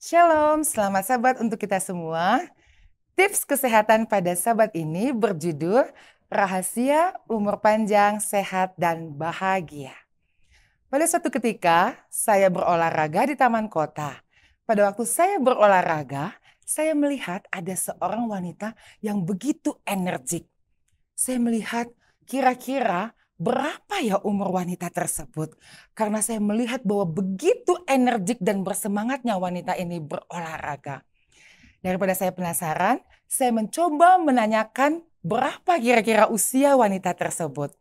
Shalom, selamat sahabat untuk kita semua. Tips kesehatan pada sahabat ini berjudul Rahasia Umur Panjang, Sehat, dan Bahagia. Pada suatu ketika, saya berolahraga di taman kota. Pada waktu saya berolahraga, saya melihat ada seorang wanita yang begitu energik. Saya melihat kira-kira berapa ya umur wanita tersebut. Karena saya melihat bahwa begitu energik dan bersemangatnya wanita ini berolahraga. Daripada saya penasaran, saya mencoba menanyakan berapa kira-kira usia wanita tersebut.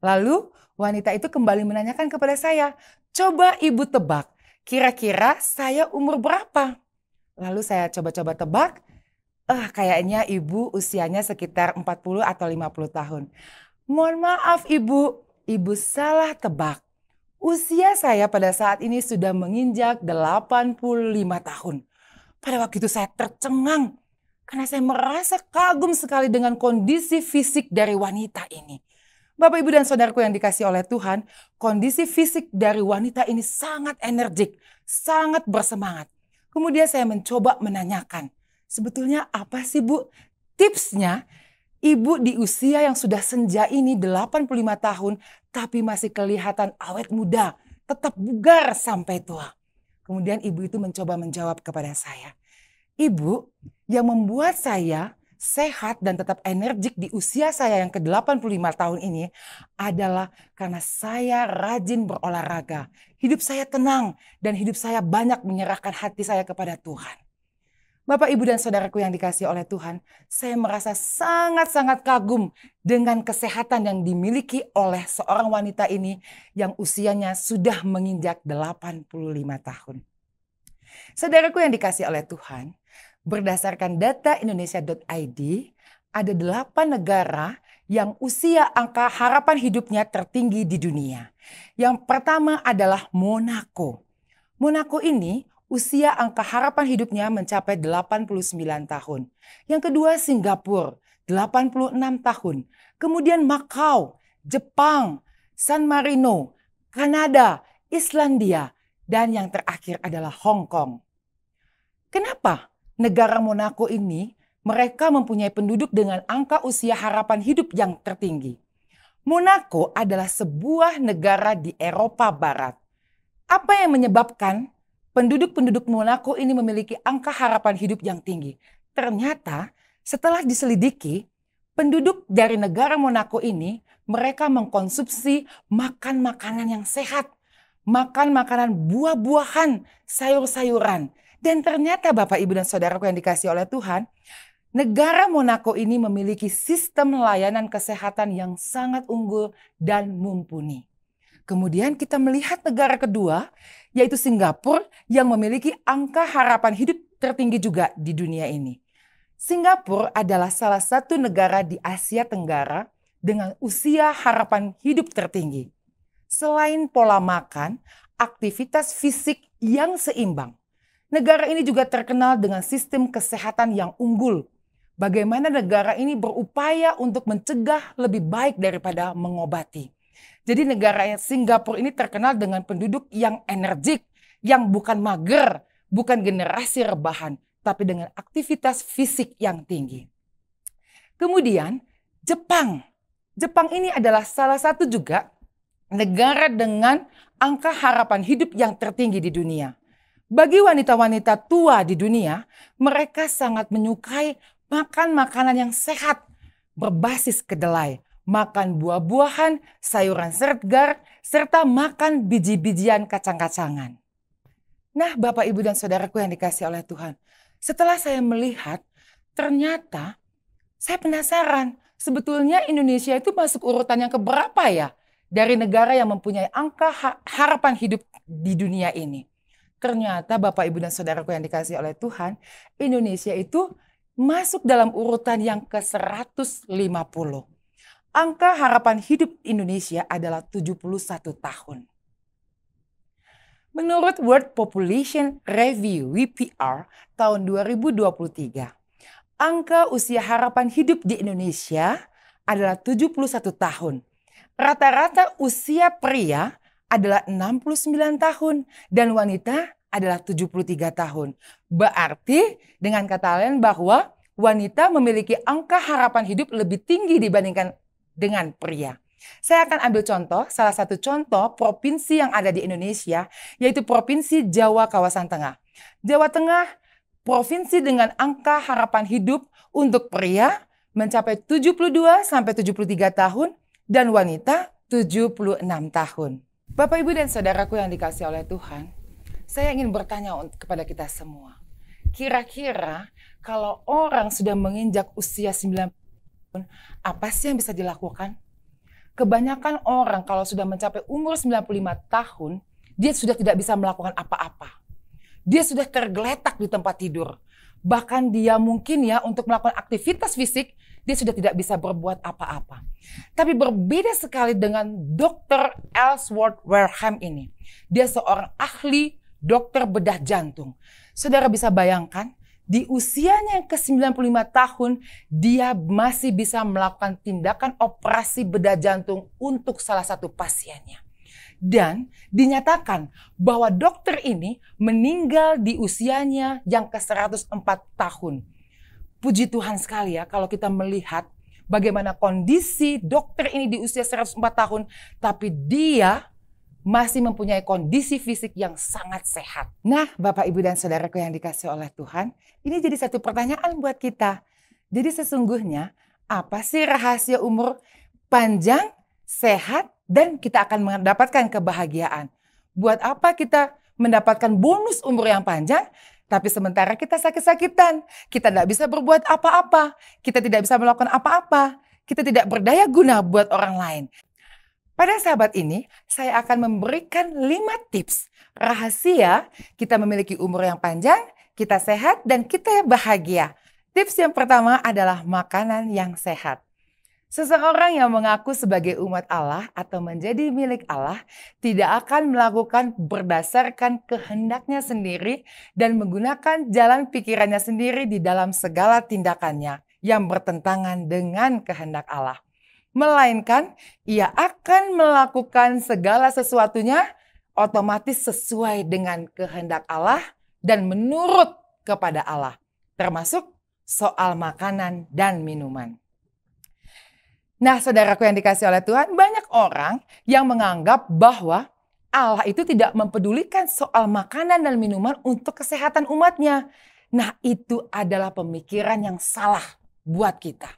Lalu wanita itu kembali menanyakan kepada saya, "Coba ibu tebak, kira-kira saya umur berapa?" Lalu saya coba-coba tebak, kayaknya ibu usianya sekitar 40 atau 50 tahun. "Mohon maaf ibu salah tebak. Usia saya pada saat ini sudah menginjak 85 tahun." Pada waktu itu saya tercengang karena saya merasa kagum sekali dengan kondisi fisik dari wanita ini. Bapak, Ibu, dan saudaraku yang dikasihi oleh Tuhan, kondisi fisik dari wanita ini sangat energik, sangat bersemangat. Kemudian saya mencoba menanyakan, sebetulnya apa sih Bu tipsnya ibu di usia yang sudah senja ini 85 tahun tapi masih kelihatan awet muda, tetap bugar sampai tua. Kemudian ibu itu mencoba menjawab kepada saya, "Ibu, yang membuat saya sehat dan tetap energik di usia saya yang ke-85 tahun ini adalah karena saya rajin berolahraga. Hidup saya tenang dan hidup saya banyak menyerahkan hati saya kepada Tuhan." Bapak, Ibu, dan saudaraku yang dikasihi oleh Tuhan, saya merasa sangat-sangat kagum dengan kesehatan yang dimiliki oleh seorang wanita ini yang usianya sudah menginjak 85 tahun. Saudaraku yang dikasihi oleh Tuhan, berdasarkan data Indonesia.id, ada 8 negara yang usia angka harapan hidupnya tertinggi di dunia. Yang pertama adalah Monaco. Monaco ini usia angka harapan hidupnya mencapai 89 tahun. Yang kedua Singapura, 86 tahun. Kemudian Macau, Jepang, San Marino, Kanada, Islandia, dan yang terakhir adalah Hong Kong. Kenapa negara Monaco ini mereka mempunyai penduduk dengan angka usia harapan hidup yang tertinggi? Monaco adalah sebuah negara di Eropa Barat. Apa yang menyebabkan penduduk-penduduk Monaco ini memiliki angka harapan hidup yang tinggi? Ternyata setelah diselidiki, penduduk dari negara Monaco ini mereka mengkonsumsi makan makanan yang sehat, makan makanan buah-buahan, sayur-sayuran. Dan ternyata Bapak, Ibu, dan saudaraku yang dikasihi oleh Tuhan, negara Monaco ini memiliki sistem layanan kesehatan yang sangat unggul dan mumpuni. Kemudian kita melihat negara kedua, yaitu Singapura, yang memiliki angka harapan hidup tertinggi juga di dunia ini. Singapura adalah salah satu negara di Asia Tenggara dengan usia harapan hidup tertinggi. Selain pola makan, aktivitas fisik yang seimbang, negara ini juga terkenal dengan sistem kesehatan yang unggul. Bagaimana negara ini berupaya untuk mencegah lebih baik daripada mengobati. Jadi negara Singapura ini terkenal dengan penduduk yang energik, yang bukan mager, bukan generasi rebahan, tapi dengan aktivitas fisik yang tinggi. Kemudian Jepang. Jepang ini adalah salah satu juga negara dengan angka harapan hidup yang tertinggi di dunia. Bagi wanita-wanita tua di dunia, mereka sangat menyukai makan makanan yang sehat, berbasis kedelai, makan buah-buahan, sayuran segar, serta makan biji-bijian kacang-kacangan. Nah, Bapak, Ibu, dan saudaraku yang dikasihi oleh Tuhan, setelah saya melihat, ternyata saya penasaran, sebetulnya Indonesia itu masuk urutan yang keberapa ya dari negara yang mempunyai angka harapan hidup di dunia ini. Ternyata Bapak, Ibu, dan saudaraku yang dikasihi oleh Tuhan, Indonesia itu masuk dalam urutan yang ke-150. Angka harapan hidup Indonesia adalah 71 tahun. Menurut World Population Review (WPR) tahun 2023, angka usia harapan hidup di Indonesia adalah 71 tahun. Rata-rata usia pria adalah 69 tahun dan wanita adalah 73 tahun. Berarti dengan kata lain bahwa wanita memiliki angka harapan hidup lebih tinggi dibandingkan dengan pria. Saya akan ambil contoh, salah satu contoh provinsi yang ada di Indonesia, yaitu Provinsi Jawa Kawasan Tengah. Jawa Tengah, provinsi dengan angka harapan hidup untuk pria mencapai 72-73 tahun dan wanita 76 tahun. Bapak, Ibu, dan saudaraku yang dikasihi oleh Tuhan, saya ingin bertanya kepada kita semua. Kira-kira kalau orang sudah menginjak usia 90 tahun, apa sih yang bisa dilakukan? Kebanyakan orang kalau sudah mencapai umur 95 tahun, dia sudah tidak bisa melakukan apa-apa. Dia sudah tergeletak di tempat tidur. Bahkan dia mungkin untuk melakukan aktivitas fisik, dia sudah tidak bisa berbuat apa-apa. Tapi berbeda sekali dengan Dr. Ellsworth Wareham ini. Dia seorang ahli dokter bedah jantung. Saudara bisa bayangkan, di usianya yang ke-95 tahun, dia masih bisa melakukan tindakan operasi bedah jantung untuk salah satu pasiennya. Dan dinyatakan bahwa dokter ini meninggal di usianya yang ke-104 tahun. Puji Tuhan sekali kalau kita melihat bagaimana kondisi dokter ini di usia 104 tahun, tapi dia masih mempunyai kondisi fisik yang sangat sehat. Nah, Bapak, Ibu, dan saudaraku yang dikasihi oleh Tuhan, ini jadi satu pertanyaan buat kita. Jadi sesungguhnya apa sih rahasia umur panjang, sehat, dan kita akan mendapatkan kebahagiaan? Buat apa kita mendapatkan bonus umur yang panjang, tapi sementara kita sakit-sakitan, kita tidak bisa berbuat apa-apa, kita tidak bisa melakukan apa-apa, kita tidak berdaya guna buat orang lain. Pada sahabat ini, saya akan memberikan 5 tips rahasia kita memiliki umur yang panjang, kita sehat, dan kita bahagia. Tips yang pertama adalah makanan yang sehat. Seseorang yang mengaku sebagai umat Allah atau menjadi milik Allah tidak akan melakukan berdasarkan kehendaknya sendiri dan menggunakan jalan pikirannya sendiri di dalam segala tindakannya yang bertentangan dengan kehendak Allah. Melainkan ia akan melakukan segala sesuatunya otomatis sesuai dengan kehendak Allah dan menurut kepada Allah, termasuk soal makanan dan minuman. Nah, saudaraku yang dikasihi oleh Tuhan, banyak orang yang menganggap bahwa Allah itu tidak mempedulikan soal makanan dan minuman untuk kesehatan umatnya. Nah, itu adalah pemikiran yang salah buat kita.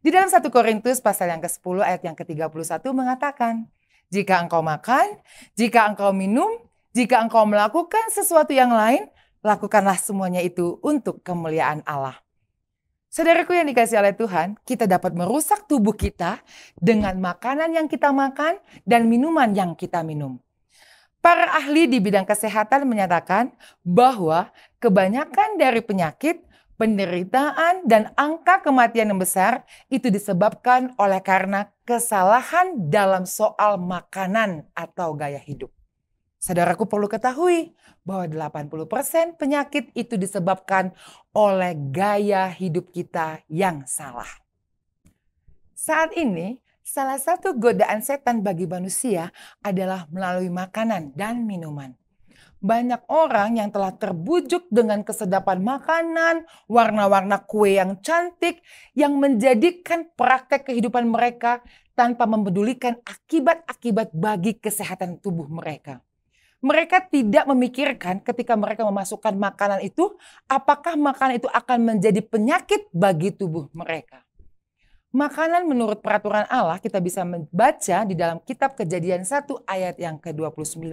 Di dalam 1 Korintus pasal yang ke-10 ayat yang ke-31 mengatakan, jika engkau makan, jika engkau minum, jika engkau melakukan sesuatu yang lain, lakukanlah semuanya itu untuk kemuliaan Allah. Saudaraku yang dikasihi oleh Tuhan, kita dapat merusak tubuh kita dengan makanan yang kita makan dan minuman yang kita minum. Para ahli di bidang kesehatan menyatakan bahwa kebanyakan dari penyakit, penderitaan, dan angka kematian yang besar itu disebabkan oleh karena kesalahan dalam soal makanan atau gaya hidup. Saudaraku perlu ketahui bahwa 80% penyakit itu disebabkan oleh gaya hidup kita yang salah. Saat ini, salah satu godaan setan bagi manusia adalah melalui makanan dan minuman. Banyak orang yang telah terbujuk dengan kesedapan makanan, warna-warna kue yang cantik, yang menjadikan praktek kehidupan mereka tanpa mempedulikan akibat-akibat bagi kesehatan tubuh mereka. Mereka tidak memikirkan ketika mereka memasukkan makanan itu, apakah makanan itu akan menjadi penyakit bagi tubuh mereka. Makanan menurut peraturan Allah kita bisa membaca di dalam kitab Kejadian 1 ayat yang ke-29.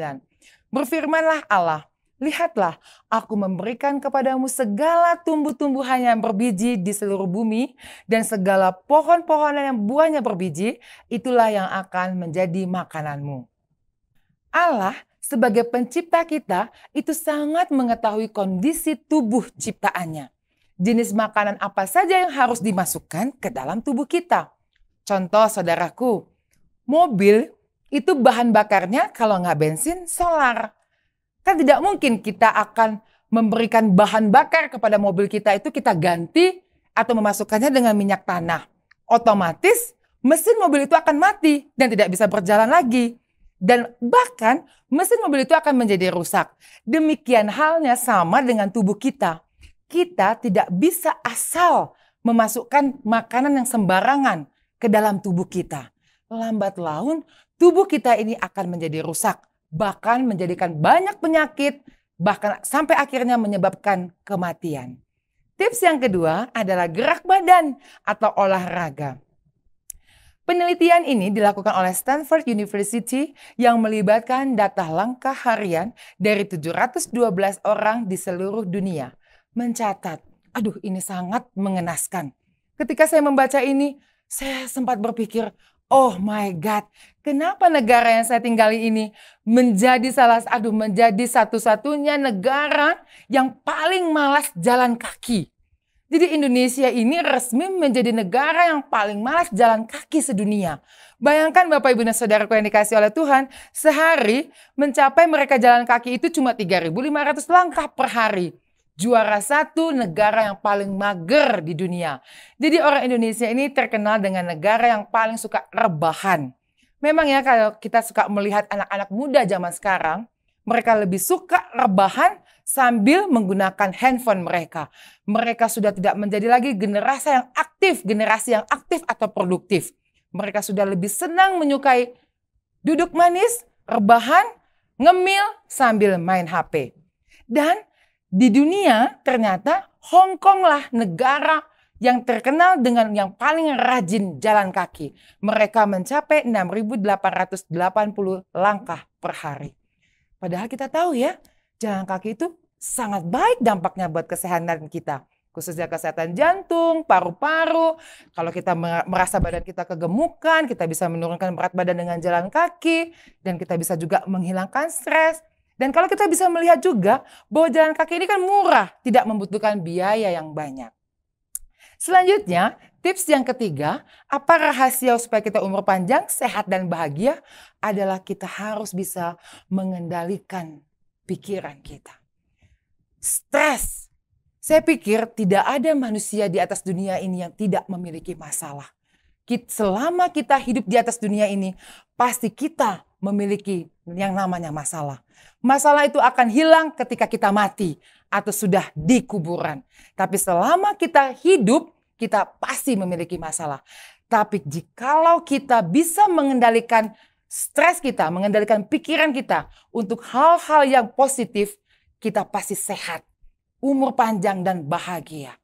Berfirmanlah Allah, lihatlah aku memberikan kepadamu segala tumbuh-tumbuhan yang berbiji di seluruh bumi dan segala pohon-pohonan yang buahnya berbiji, itulah yang akan menjadi makananmu. Allah sebagai pencipta kita itu sangat mengetahui kondisi tubuh ciptaannya. Jenis makanan apa saja yang harus dimasukkan ke dalam tubuh kita. Contoh saudaraku, mobil itu bahan bakarnya kalau nggak bensin, solar. Kan tidak mungkin kita akan memberikan bahan bakar kepada mobil kita itu kita ganti atau memasukkannya dengan minyak tanah. Otomatis mesin mobil itu akan mati dan tidak bisa berjalan lagi. Dan bahkan mesin mobil itu akan menjadi rusak. Demikian halnya sama dengan tubuh kita. Kita tidak bisa asal memasukkan makanan yang sembarangan ke dalam tubuh kita. Lambat laun tubuh kita ini akan menjadi rusak. Bahkan menjadikan banyak penyakit, bahkan sampai akhirnya menyebabkan kematian. Tips yang kedua adalah gerak badan atau olahraga. Penelitian ini dilakukan oleh Stanford University yang melibatkan data langkah harian dari 712 orang di seluruh dunia. Mencatat, aduh ini sangat mengenaskan. Ketika saya membaca ini, saya sempat berpikir, oh my God, kenapa negara yang saya tinggali ini menjadi satu-satunya negara yang paling malas jalan kaki. Jadi Indonesia ini resmi menjadi negara yang paling malas jalan kaki sedunia. Bayangkan Bapak Ibu dan Saudaraku yang dikasih oleh Tuhan, sehari mencapai mereka jalan kaki itu cuma 3.500 langkah per hari. Juara satu negara yang paling mager di dunia. Jadi orang Indonesia ini terkenal dengan negara yang paling suka rebahan. Memang ya kalau kita suka melihat anak-anak muda zaman sekarang, mereka lebih suka rebahan sambil menggunakan handphone mereka. Mereka sudah tidak menjadi lagi generasi yang aktif atau produktif. Mereka sudah lebih senang menyukai duduk manis, rebahan, ngemil sambil main HP. Dan di dunia ternyata Hong Kong lah negara yang terkenal dengan yang paling rajin jalan kaki. Mereka mencapai 6.880 langkah per hari. Padahal kita tahu ya, jalan kaki itu sangat baik dampaknya buat kesehatan kita. Khususnya kesehatan jantung, paru-paru. Kalau kita merasa badan kita kegemukan, kita bisa menurunkan berat badan dengan jalan kaki. Dan kita bisa juga menghilangkan stres. Dan kalau kita bisa melihat juga bahwa jalan kaki ini kan murah, tidak membutuhkan biaya yang banyak. Selanjutnya, tips yang ketiga, apa rahasia supaya kita umur panjang, sehat dan bahagia adalah kita harus bisa mengendalikan pikiran kita. Stres. Saya pikir tidak ada manusia di atas dunia ini yang tidak memiliki masalah. Selama kita hidup di atas dunia ini, pasti kita memiliki yang namanya masalah. Masalah itu akan hilang ketika kita mati atau sudah di kuburan. Tapi selama kita hidup, kita pasti memiliki masalah. Tapi jikalau kita bisa mengendalikan stres kita, mengendalikan pikiran kita untuk hal-hal yang positif, kita pasti sehat, umur panjang dan bahagia.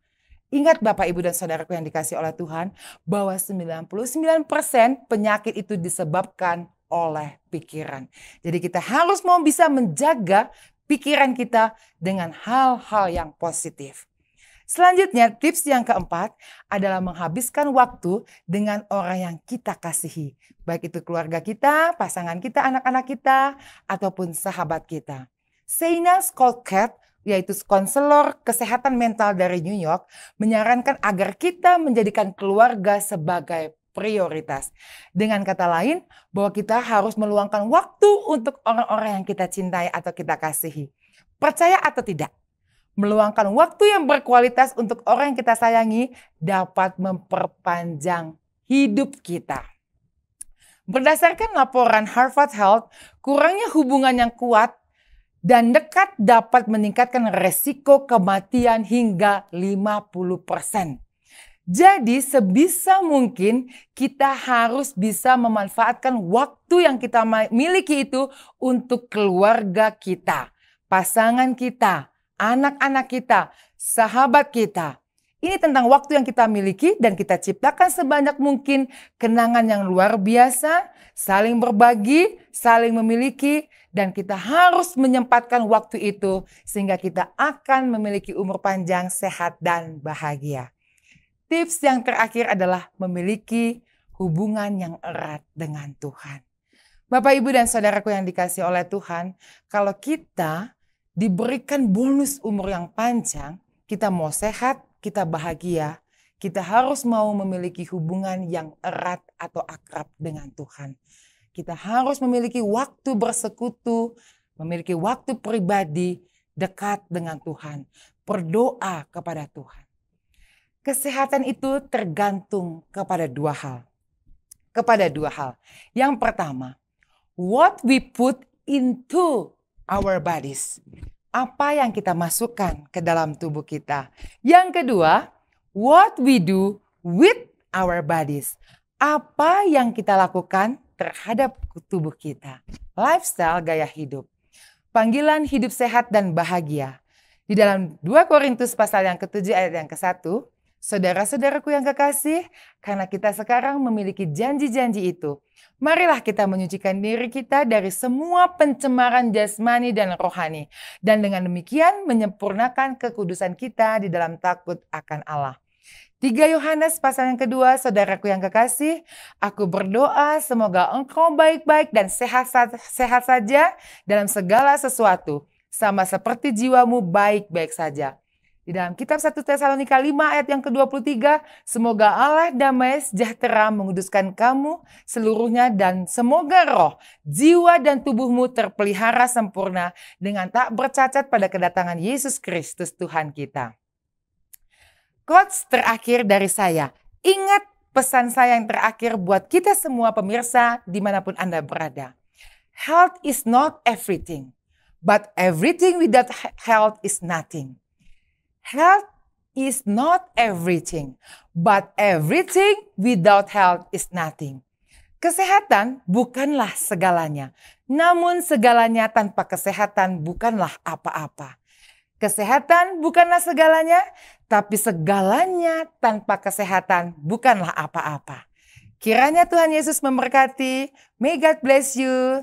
Ingat Bapak, Ibu, dan Saudaraku yang dikasih oleh Tuhan, bahwa 99% penyakit itu disebabkan oleh pikiran. Jadi kita harus mau bisa menjaga pikiran kita dengan hal-hal yang positif. Selanjutnya, tips yang keempat adalah menghabiskan waktu dengan orang yang kita kasihi. Baik itu keluarga kita, pasangan kita, anak-anak kita, ataupun sahabat kita. Seina Skolkat, yaitu konselor kesehatan mental dari New York, menyarankan agar kita menjadikan keluarga sebagai prioritas. Dengan kata lain, bahwa kita harus meluangkan waktu untuk orang-orang yang kita cintai atau kita kasihi. Percaya atau tidak, meluangkan waktu yang berkualitas untuk orang yang kita sayangi dapat memperpanjang hidup kita. Berdasarkan laporan Harvard Health, kurangnya hubungan yang kuat dan dekat dapat meningkatkan resiko kematian hingga 50%. Jadi sebisa mungkin kita harus bisa memanfaatkan waktu yang kita miliki itu untuk keluarga kita, pasangan kita, anak-anak kita, sahabat kita. Ini tentang waktu yang kita miliki dan kita ciptakan sebanyak mungkin kenangan yang luar biasa, saling berbagi, saling memiliki, dan kita harus menyempatkan waktu itu sehingga kita akan memiliki umur panjang, sehat, dan bahagia. Tips yang terakhir adalah memiliki hubungan yang erat dengan Tuhan. Bapak, Ibu, dan Saudaraku yang dikasih oleh Tuhan, kalau kita diberikan bonus umur yang panjang, kita mau sehat, kita bahagia, kita harus mau memiliki hubungan yang erat atau akrab dengan Tuhan. Kita harus memiliki waktu bersekutu, memiliki waktu pribadi dekat dengan Tuhan, berdoa kepada Tuhan. Kesehatan itu tergantung kepada dua hal. Yang pertama, what we put into our bodies. Apa yang kita masukkan ke dalam tubuh kita. Yang kedua, what we do with our bodies. Apa yang kita lakukan terhadap tubuh kita. Lifestyle, gaya hidup. Panggilan hidup sehat dan bahagia. Di dalam 2 Korintus pasal yang ke-7 ayat yang ke-1, saudara-saudaraku yang kekasih, karena kita sekarang memiliki janji-janji itu, marilah kita menyucikan diri kita dari semua pencemaran jasmani dan rohani, dan dengan demikian menyempurnakan kekudusan kita di dalam takut akan Allah. 3 Yohanes pasal yang kedua, saudaraku yang kekasih, aku berdoa semoga engkau baik-baik dan sehat saja dalam segala sesuatu, sama seperti jiwamu baik-baik saja. Di dalam kitab 1 Tesalonika 5 ayat yang ke-23, semoga Allah damai sejahtera menguduskan kamu seluruhnya dan semoga roh, jiwa dan tubuhmu terpelihara sempurna dengan tak bercacat pada kedatangan Yesus Kristus Tuhan kita. Quotes terakhir dari saya. Ingat pesan saya yang terakhir buat kita semua pemirsa dimanapun Anda berada. Health is not everything, but everything without health is nothing. Health is not everything, but everything without health is nothing. Kesehatan bukanlah segalanya, namun segalanya tanpa kesehatan bukanlah apa-apa. Kesehatan bukanlah segalanya, tapi segalanya tanpa kesehatan bukanlah apa-apa. Kiranya Tuhan Yesus memberkati. May God bless you.